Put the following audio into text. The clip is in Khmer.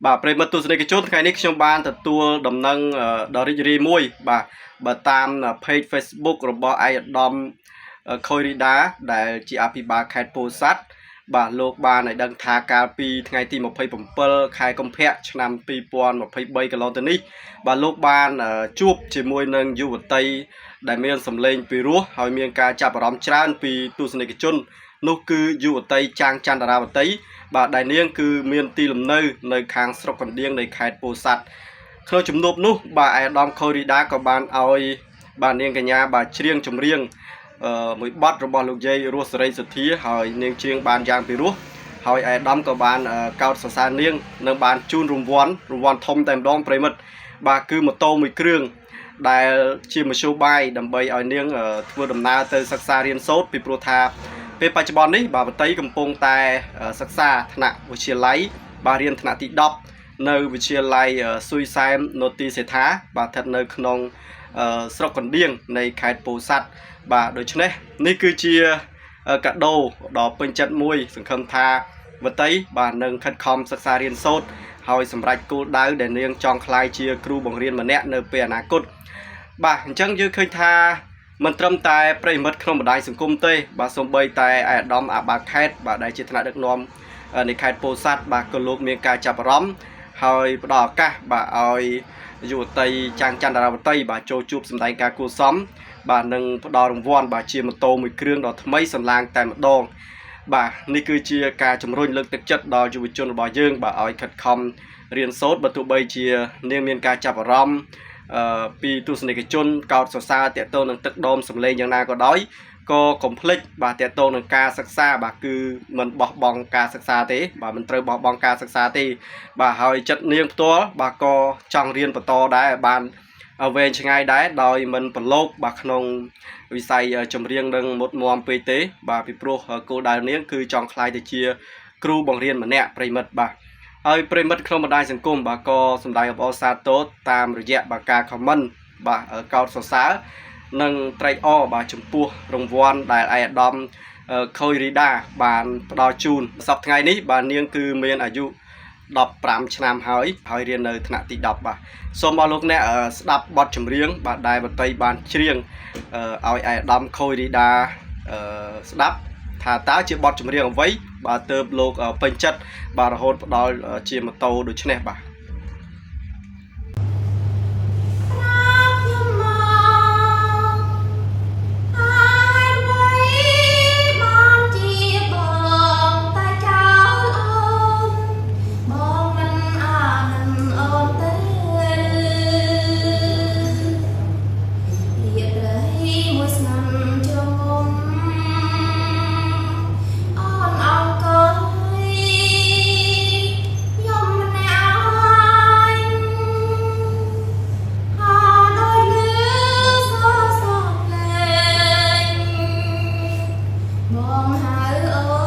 បាទប្រិមត្តទស្សនិកជនថ្ងៃនេះខ្ញុំបានទទួលដំណឹងដ៏រីករាយមួយបាទបើតាម page Facebook របស់ឯកឧត្តមខុយរីដាដែលជាអភិបាលខេត្តពោធិ៍សាត់បាទលោកបានឲ្យដឹងថាកាលពីថ្ងៃទី27ខែកុម្ភៈឆ្នាំ2023កន្លងទៅនេះបាទលោកបានជួបជាមួយនឹងយុវតីដែលមានសម្លេងពីរោះហើយមានការចាប់អារម្មណ៍ច្រើនពីទស្សនិកជននោះគឺយុវតីចាងចន្ទរាវតីបាទដែលនាងគឺមានទីលំនៅនៅខាងស្រុកកណ្ដៀងនៃខេត្តពោធិ៍សាត់ក្នុងជំនួបនោះបាទឯកឧត្តមខូរីដាក៏បានឲ្យបាទនាងកញ្ញាបាទច្រៀងចម្រៀងមួយបទរបស់លោកយាយរស់សេរីសុទ្ធាហើយនាងច្រៀងបានយ៉ាងពីរោះហើយឯកឧត្តមក៏បានកោតសរសើរនាងនិងបានជូនរង្វាន់ធំតែម្ដងប្រិមិត្តបាទគឺម៉ូតូមួយគ្រឿងដែលជាមធ្យោបាយដើម្បីឲ្យនាងធ្វើដំណើរទៅសិក្សារៀនសូត្រពីព្រោះថាពេលបច្ចុប្បន្ននេះបាទវតីកំពុងតែសិក្សាថ្នាក់វិទ្យាល័យបាទរៀនថ្នាក់ទី10នៅវិទ្យាល័យស៊ុយសែមនទីសេដ្ឋាបាទស្ថិតនៅក្នុងស្រុកកណ្ដៀងនៃខេត្តពោធិ៍សាត់បាទដូច្នេះនេះគឺជាកាដូដ៏ពេញចិត្តមួយសង្ឃឹមថាវតីបាទនឹងខិតខំសិក្សារៀនសូត្រហើយសម្រេចគោលដៅដែលនាងចង់ក្លាយជាគ្រូបង្រៀនម្នាក់នៅពេលអនាគតបាទអញ្ចឹងយើងឃើញថាមិនត្រឹមតែប្រិមិត្តក្នុងបណ្ដាញសង្គមទេបាទសូម្បីតែឯកឧត្តមអបាលខេត្តបាទដែលជាថ្នាក់ដឹកនាំនៃខេត្តពោធិ៍សាត់បាទក៏លោកមានការចាប់អារម្មណ៍ហើយផ្ដល់ឱកាសបាទឲ្យយុវតីចាងចន្ទរាវតីបាទចូលជួបសម្ដែងការគួរសមបាទនឹងផ្ដល់រង្វាន់បាទជាម៉ូតូមួយគ្រឿងដ៏ថ្មីសន្លាងតែម្ដងបាទនេះគឺជាការជំរុញលើកទឹកចិត្តដល់យុវជនរបស់យើងបាទឲ្យខិតខំរៀនសូត្របើទោះបីជានាងមានការចាប់អារម្មណ៍ពីទស្សនិកជនកោតសរសើរតាក់ទងនឹងទឹកដមសម្លេងយ៉ាងណាក៏ដោយក៏កុំភ្លេចបាទតាក់ទងនឹងការសិក្សាបាទគឺមិនបោះបង់ការសិក្សាទេបាទមិនត្រូវបោះបង់ការសិក្សាទេបាទហើយចិត្តនាងផ្ទាល់បាទក៏ចង់រៀនបន្តដែរបានវែងឆ្ងាយដែរដោយមិនប្រឡូកបាទក្នុងវិស័យចម្រៀងនឹងមុតមមពេកទេបាទពីព្រោះគោលដៅនាងគឺចង់ក្លាយទៅជាគ្រូបង្រៀនម្នាក់ប្រិមិត្តបាទហើយប្រិមិត្តក្នុងបណ្ដាញសង្គមបាទក៏សម្ដែងអបអរសាទរតាមរយៈបាទការ comment បាទកោតសរសើរនិងត្រេកអរបាទចំពោះរង្វាន់ដែលឯកឧត្តមខូយរីដាបានផ្ដល់ជូនសប្តាហ៍ថ្ងៃនេះបាទនាងគឺមានអាយុ15ឆ្នាំហើយរៀននៅថ្នាក់ទី10បាទសូមអរលោកអ្នកស្ដាប់បទចម្រៀងបាទដែលវតីបានច្រៀងឲ្យឯកឧត្តមខូយរីដាស្ដាប់ថាតើជាបទចម្រៀងអ្វីបាទទើបលោកពេញចិត្តបាទរហូតផ្ដល់ជាម៉ូតូដូចនេះបាទបងហៅអូ